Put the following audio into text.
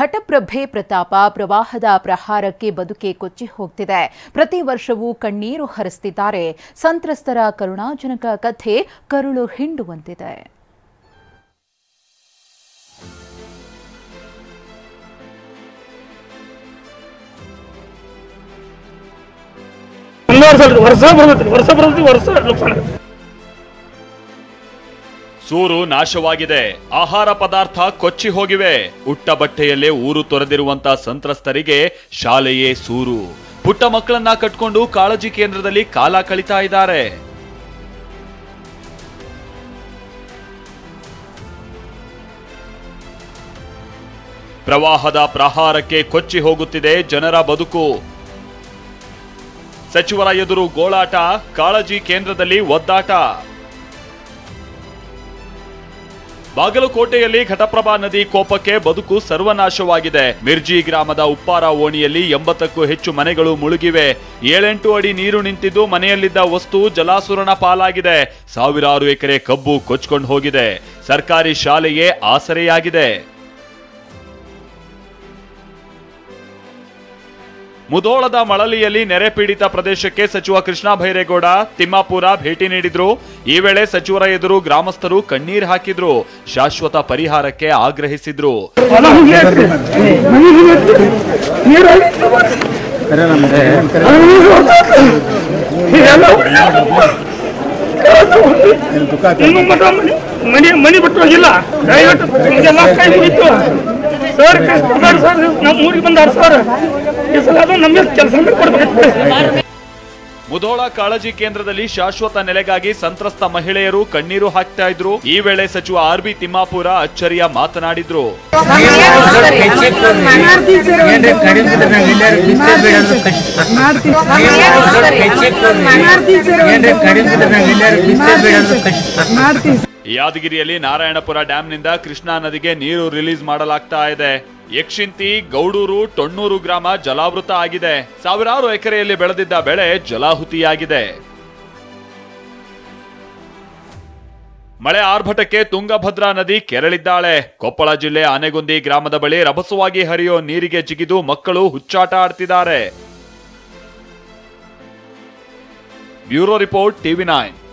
ಘಟಪ್ರಭೆ ಪ್ರತಾಪ ಪ್ರವಾಹದ ಪ್ರಹಾರಕ್ಕೆ ಬದುಕೆ ಕೊಚ್ಚಿ ಹೋಗ್ತಿದೆ. ಪ್ರತಿ ವರ್ಷವೂ ಕಣ್ಣೀರು ಹರಿಸ್ತಿದ್ದಾರೆ. ಸಂತ್ರಸ್ತರ ಕರುಣಾಜನಕ ಕಥೆ ಕರುಳು ಹಿಂಡುವಂತಿದೆ. ಸೂರು ನಾಶವಾಗಿದೆ. ಆಹಾರ ಪದಾರ್ಥ ಕೊಚ್ಚಿ ಹೋಗಿವೆ. ಉಟ್ಟ ಬಟ್ಟೆಯಲ್ಲೇ ಊರು ತೊರೆದಿರುವಂತ ಸಂತ್ರಸ್ತರಿಗೆ ಶಾಲೆಯೇ ಸೂರು. ಪುಟ್ಟ ಮಕ್ಕಳನ್ನ ಕಟ್ಕೊಂಡು ಕಾಳಜಿ ಕೇಂದ್ರದಲ್ಲಿ ಕಾಲ ಕಳೀತಾ ಇದ್ದಾರೆ. ಪ್ರವಾಹದ ಪ್ರಹಾರಕ್ಕೆ ಕೊಚ್ಚಿ ಹೋಗುತ್ತಿದೆ ಜನರ ಬದುಕು. ಸಚಿವರ ಎದುರು ಗೋಳಾಟ, ಕಾಳಜಿ ಕೇಂದ್ರದಲ್ಲಿ ಒದ್ದಾಟ. ಬಾಗಲಕೋಟೆಯಲ್ಲಿ ಘಟಪ್ರಭಾ ನದಿ ಕೋಪಕ್ಕೆ ಬದುಕು ಸರ್ವನಾಶವಾಗಿದೆ. ಮಿರ್ಜಿ ಗ್ರಾಮದ ಉಪ್ಪಾರ ಓಣಿಯಲ್ಲಿ 80ಕ್ಕೂ ಹೆಚ್ಚು ಮನೆಗಳು ಮುಳುಗಿವೆ. 7-8 ಅಡಿ ನೀರು ನಿಂತಿದ್ದು ಮನೆಯಲ್ಲಿದ್ದ ವಸ್ತು ಜಲಾಸುರನ ಪಾಲಾಗಿದೆ. ಸಾವಿರಾರು ಎಕರೆ ಕಬ್ಬು ಕೊಚ್ಕೊಂಡು ಹೋಗಿದೆ. ಸರ್ಕಾರಿ ಶಾಲೆಯೇ ಆಸರೆಯಾಗಿದೆ. ಮುಧೋಳದ ಮಳಲಿಯಲ್ಲಿ ನೆರೆ ಪೀಡಿತ ಪ್ರದೇಶಕ್ಕೆ ಸಚಿವ ಕೃಷ್ಣ ಬೈರೇಗೌಡ, ತಿಮ್ಮಾಪುರ ಭೇಟಿ ನೀಡಿದ್ರು. ಈ ವೇಳೆ ಸಚಿವರ ಎದುರು ಗ್ರಾಮಸ್ಥರು ಕಣ್ಣೀರು ಹಾಕಿದ್ರು. ಶಾಶ್ವತ ಪರಿಹಾರಕ್ಕೆ ಆಗ್ರಹಿಸಿದ್ರು. ಮನಿ ಬಿಟ್ಟು ಹೋಗಿಲ್ಲ. ಕೈ ಮುಗಿತು ಸರ್. ಸರ್ ನಮ್ಮ ಊರಿಗೆ ಬಂದಾರ ಸರ್. ಮುಧೋಳ ಕಾಳಜಿ ಕೇಂದ್ರದಲ್ಲಿ ಶಾಶ್ವತ ನೆಲೆಗಾಗಿ ಸಂತ್ರಸ್ತ ಮಹಿಳೆಯರು ಕಣ್ಣೀರು ಹಾಕ್ತಾ ಇದ್ರು. ಈ ವೇಳೆ ಸಚಿವ ಆರ್.ಬಿ. ತಿಮ್ಮಾಪುರ ಅಚ್ಚರಿಯ ಮಾತನಾಡಿದ್ರು. ಯಾದಗಿರಿಯಲ್ಲಿ ನಾರಾಯಣಪುರ ಡ್ಯಾಂನಿಂದ ಕೃಷ್ಣಾ ನದಿಗೆ ನೀರು ರಿಲೀಸ್ ಮಾಡಲಾಗ್ತಾ ಇದೆ. ಯಕ್ಷಿಂತಿ, ಗೌಡೂರು, ಟೊಣ್ಣೂರು ಗ್ರಾಮ ಜಲಾವೃತ ಆಗಿದೆ. ಸಾವಿರಾರು ಎಕರೆಯಲ್ಲಿ ಬೆಳೆದಿದ್ದ ಬೆಳೆ ಜಲಾಹುತಿಯಾಗಿದೆ. ಮಳೆ ಆರ್ಭಟಕ್ಕೆ ತುಂಗಭದ್ರಾ ನದಿ ಕೆರಳಿದ್ದಾಳೆ. ಕೊಪ್ಪಳ ಜಿಲ್ಲೆ ಆನೆಗುಂದಿ ಗ್ರಾಮದ ಬಳಿ ರಭಸವಾಗಿ ಹರಿಯೋ ನೀರಿಗೆ ಜಿಗಿದು ಮಕ್ಕಳು ಹುಚ್ಚಾಟ ಆಡ್ತಿದ್ದಾರೆ. Bureau report, TV9.